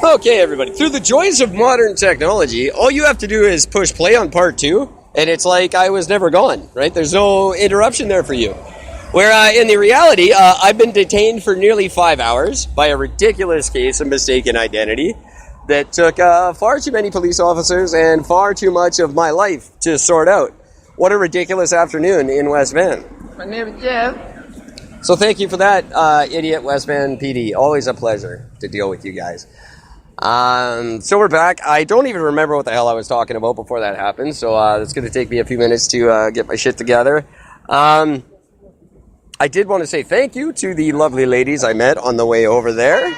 Okay, everybody. Through the joys of modern technology, all you have to do is push play on part 2, and it's like I was never gone, right? There's no interruption there for you. Where in the reality, I've been detained for nearly 5 hours by a ridiculous case of mistaken identity that took far too many police officers and far too much of my life to sort out. What a ridiculous afternoon in West Van. My name is Jeff. So thank you for that, idiot West Van PD. Always a pleasure to deal with you guys. So we're back. I don't even remember what the hell I was talking about before that happened, so it's going to take me a few minutes to get my shit together. I did want to say thank you to the lovely ladies I met on the way over there.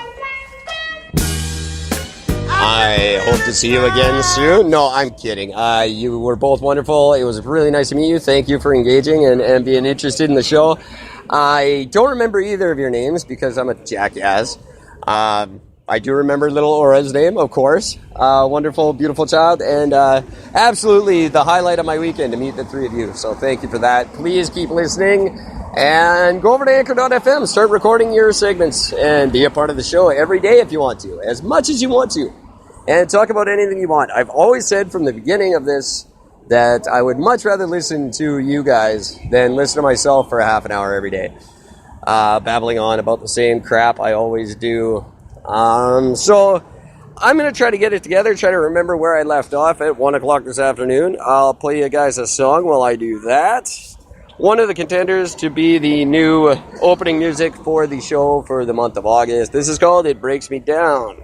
I hope to see you again soon. No, I'm kidding. You were both wonderful. It was really nice to meet you. Thank you for engaging and being interested in the show. I don't remember either of your names because I'm a jackass. I do remember little Aura's name, of course. Wonderful, beautiful child, and absolutely the highlight of my weekend to meet the three of you. So thank you for that. Please keep listening and go over to Anchor.fm. Start recording your segments and be a part of the show every day if you want to, as much as you want to, and talk about anything you want. I've always said from the beginning of this that I would much rather listen to you guys than listen to myself for a half an hour every day, babbling on about the same crap I always do. So I'm going to try to get it together, try to remember where I left off at 1 o'clock this afternoon. I'll play you guys a song while I do that. One of the contenders to be the new opening music for the show for the month of August. This is called It Breaks Me Down.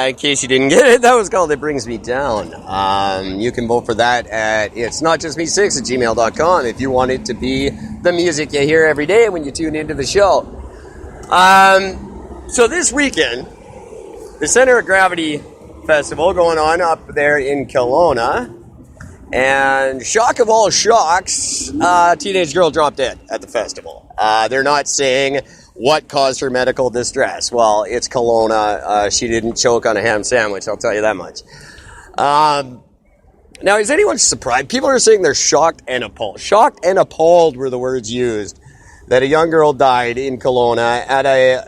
In case you didn't get it, that was called It Brings Me Down. You can vote for that at itsnotjustme6@gmail.com if you want it to be the music you hear every day when you tune into the show. So this weekend, the Center of Gravity Festival going on up there in Kelowna, and shock of all shocks, teenage girl dropped dead at the festival. They're not saying what caused her medical distress. Well, it's Kelowna. She didn't choke on a ham sandwich, I'll tell you that much. Now, is anyone surprised? People are saying they're shocked and appalled. Shocked and appalled were the words used that a young girl died in Kelowna at a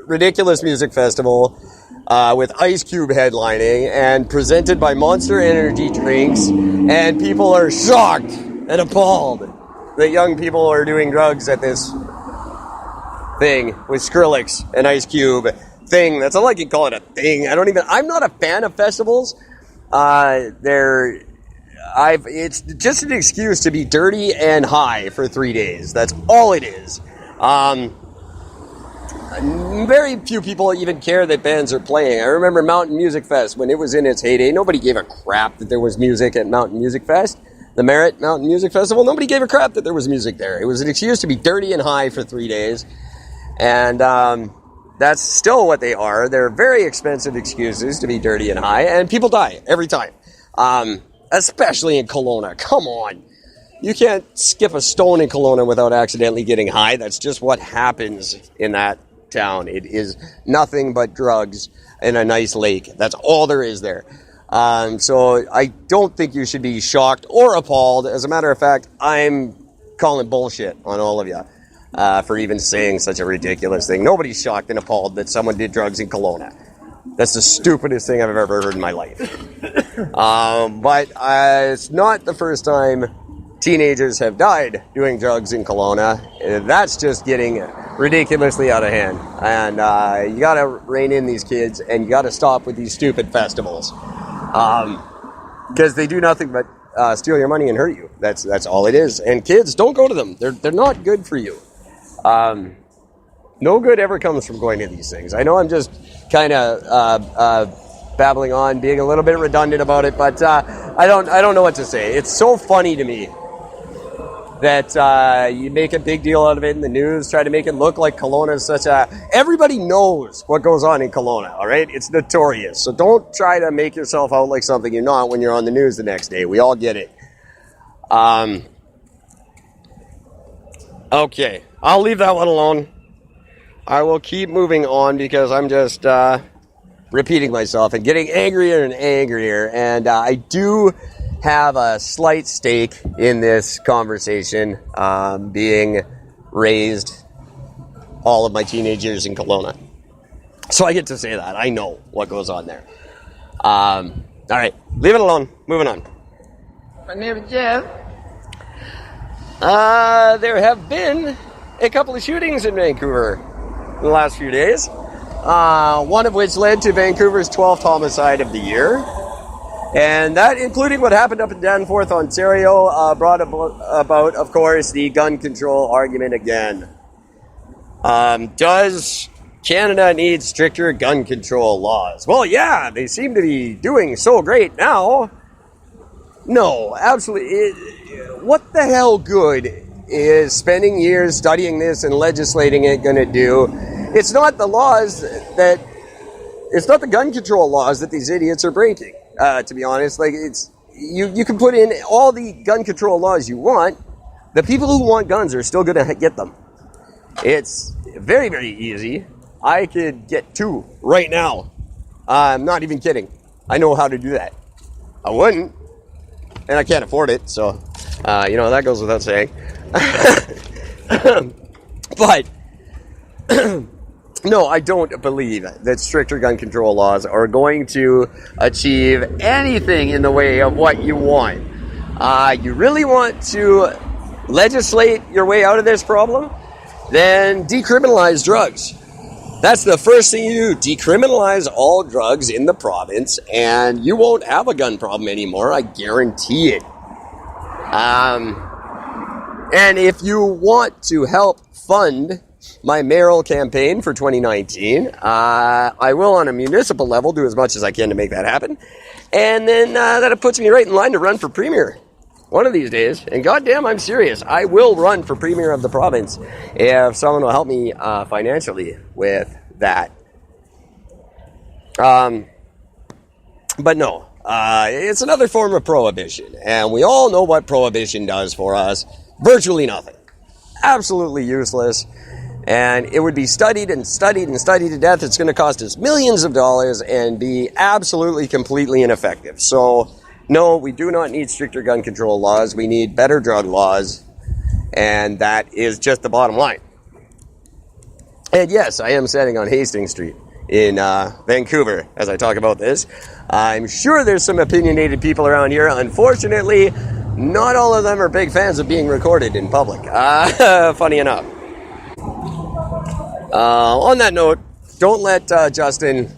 ridiculous music festival with Ice Cube headlining and presented by Monster Energy drinks, and people are shocked and appalled that young people are doing drugs at this thing with Skrillex and Ice Cube thing. That's all I can call it, a thing. I'm not a fan of festivals. It's just an excuse to be dirty and high for 3 days. That's all it is. Very few people even care that bands are playing. I remember Mountain Music Fest when it was in its heyday. Nobody gave a crap that there was music at Mountain Music Fest. The Merritt Mountain Music Festival, nobody gave a crap that there was music there. It was an excuse to be dirty and high for 3 days. And that's still what they are. They're very expensive excuses to be dirty and high. And people die every time. Especially in Kelowna. Come on. You can't skip a stone in Kelowna without accidentally getting high. That's just what happens in that town. It is nothing but drugs and a nice lake. That's all there is there. So I don't think you should be shocked or appalled. As a matter of fact, I'm calling bullshit on all of you for even saying such a ridiculous thing. Nobody's shocked and appalled that someone did drugs in Kelowna. That's the stupidest thing I've ever heard in my life. But it's not the first time teenagers have died doing drugs in Kelowna. That's just getting ridiculously out of hand. And you got to rein in these kids, and you got to stop with these stupid festivals. Because they do nothing but steal your money and hurt you. That's all it is. And kids, don't go to them. They're not good for you. No good ever comes from going to these things. I know I'm just kind of babbling on, being a little bit redundant about it, but I don't know what to say. It's so funny to me that you make a big deal out of it in the news, try to make it look like Kelowna is such a... Everybody knows what goes on in Kelowna, all right? It's notorious. So don't try to make yourself out like something you're not when you're on the news the next day. We all get it. Okay, I'll leave that one alone. I will keep moving on because I'm just repeating myself and getting angrier and angrier. And I do have a slight stake in this conversation, being raised all of my teenage years in Kelowna. So I get to say that. I know what goes on there. All right, leave it alone. Moving on. My name is Jeff. There have been a couple of shootings in Vancouver in the last few days. One of which led to Vancouver's 12th homicide of the year. And that, including what happened up in Danforth, Ontario, brought about, of course, the gun control argument again. Does Canada need stricter gun control laws? Well, yeah, they seem to be doing so great now. No, absolutely. What the hell good is spending years studying this and legislating it going to do? It's not the gun control laws that these idiots are breaking. To be honest, like you can put in all the gun control laws you want. The people who want guns are still going to get them. It's very, very easy. I could get 2 right now. I'm not even kidding. I know how to do that. I wouldn't, and I can't afford it. So, that goes without saying. But no, I don't believe that stricter gun control laws are going to achieve anything in the way of what you want. You really want to legislate your way out of this problem? Then decriminalize drugs. That's the first thing you do. Decriminalize all drugs in the province, and you won't have a gun problem anymore. I guarantee it. And if you want to help fund my mayoral campaign for 2019, I will, on a municipal level, do as much as I can to make that happen. And then that puts me right in line to run for premier one of these days. And goddamn, I'm serious. I will run for premier of the province if someone will help me financially with that. But no, it's another form of prohibition. And we all know what prohibition does for us. Virtually nothing. Absolutely useless. And it would be studied and studied and studied to death. It's going to cost us millions of dollars and be absolutely, completely ineffective. So, no, we do not need stricter gun control laws. We need better drug laws. And that is just the bottom line. And yes, I am standing on Hastings Street in Vancouver as I talk about this. I'm sure there's some opinionated people around here. Unfortunately, not all of them are big fans of being recorded in public. Funny enough. On that note, don't let Justin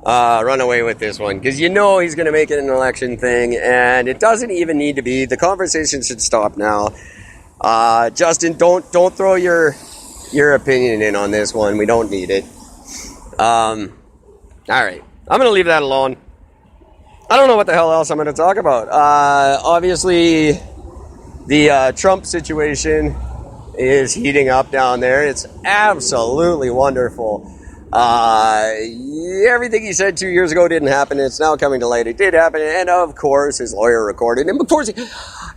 run away with this one, because he's going to make it an election thing, and it doesn't even need to be. The conversation should stop now. Justin, don't throw your opinion in on this one. We don't need it. All right, I'm going to leave that alone. I don't know what the hell else I'm going to talk about. Obviously, the Trump situation is heating up down there. It's absolutely wonderful. Everything he said 2 years ago didn't happen. It's now coming to light. It did happen. And of course, his lawyer recorded. And of course,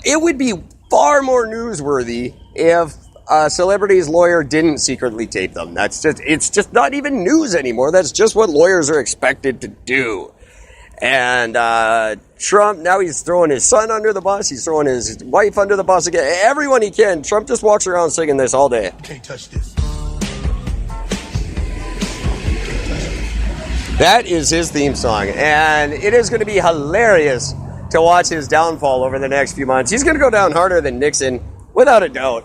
it would be far more newsworthy if a celebrity's lawyer didn't secretly tape them. It's just not even news anymore. That's just what lawyers are expected to do. And Trump, now he's throwing his son under the bus. He's throwing his wife under the bus again. Everyone he can. Trump just walks around singing this all day. Can't touch this. That is his theme song. And it is going to be hilarious to watch his downfall over the next few months. He's going to go down harder than Nixon, without a doubt.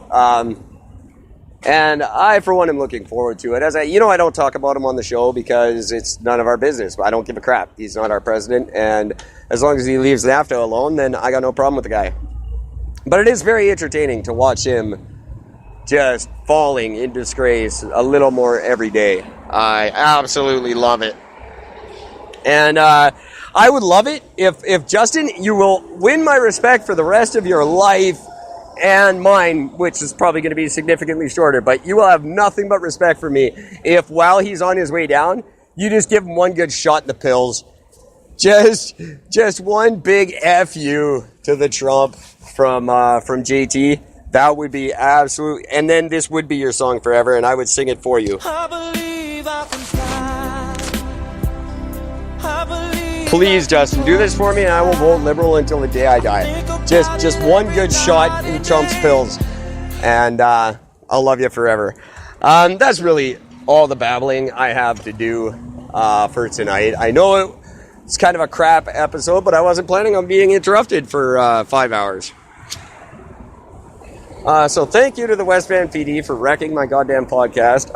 And I, for one, am looking forward to it. I don't talk about him on the show because it's none of our business. I don't give a crap. He's not our president. And as long as he leaves NAFTA alone, then I got no problem with the guy. But it is very entertaining to watch him just falling in disgrace a little more every day. I absolutely love it. And I would love it if Justin, you will win my respect for the rest of your life. And mine, which is probably going to be significantly shorter, but you will have nothing but respect for me if, while he's on his way down, you just give him one good shot in the pills. Just one big F you to the Trump from JT. That would be absolute, and then this would be your song forever, and I would sing it for you. I believe I can fly. I believe. Please, Justin, do this for me, and I will vote Liberal until the day I die. Just one good shot in Trump's pills, and I'll love you forever. That's really all the babbling I have to do for tonight. I know it's kind of a crap episode, but I wasn't planning on being interrupted for 5 hours. So thank you to the West Van PD for wrecking my goddamn podcast.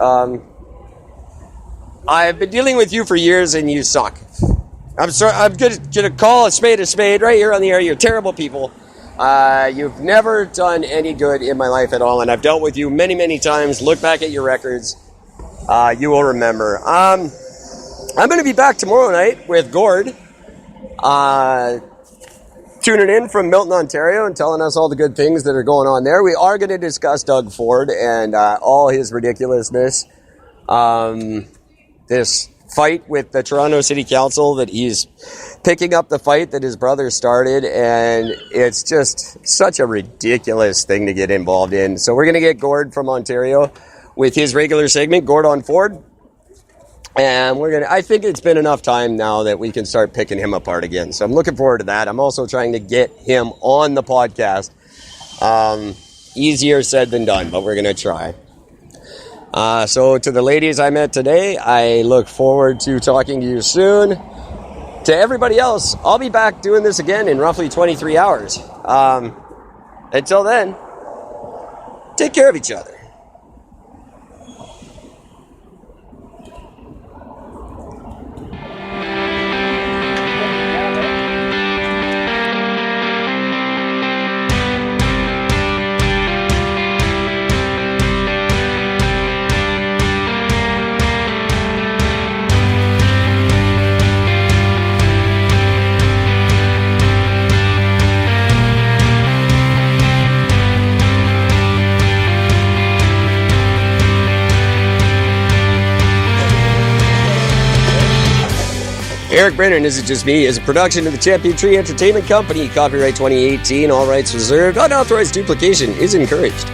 I've been dealing with you for years, and you suck. I'm sorry. I'm gonna call a spade right here on the air. You're terrible people. You've never done any good in my life at all, and I've dealt with you many, many times. Look back at your records. You will remember. I'm going to be back tomorrow night with Gord, tuning in from Milton, Ontario, and telling us all the good things that are going on there. We are going to discuss Doug Ford and all his ridiculousness. This fight with the Toronto City Council, that he's picking up the fight that his brother started, and it's just such a ridiculous thing to get involved in. So we're going to get Gord from Ontario with his regular segment, Gord on Ford, and I think it's been enough time now that we can start picking him apart again. So I'm looking forward to that. I'm also trying to get him on the podcast. Easier said than done, but we're going to try. So to the ladies I met today, I look forward to talking to you soon. To everybody else, I'll be back doing this again in roughly 23 hours. Until then, take care of each other. Eric Brennan, Is It Just Me? Is a production of the Champion Tree Entertainment Company. Copyright 2018, all rights reserved. Unauthorized duplication is encouraged.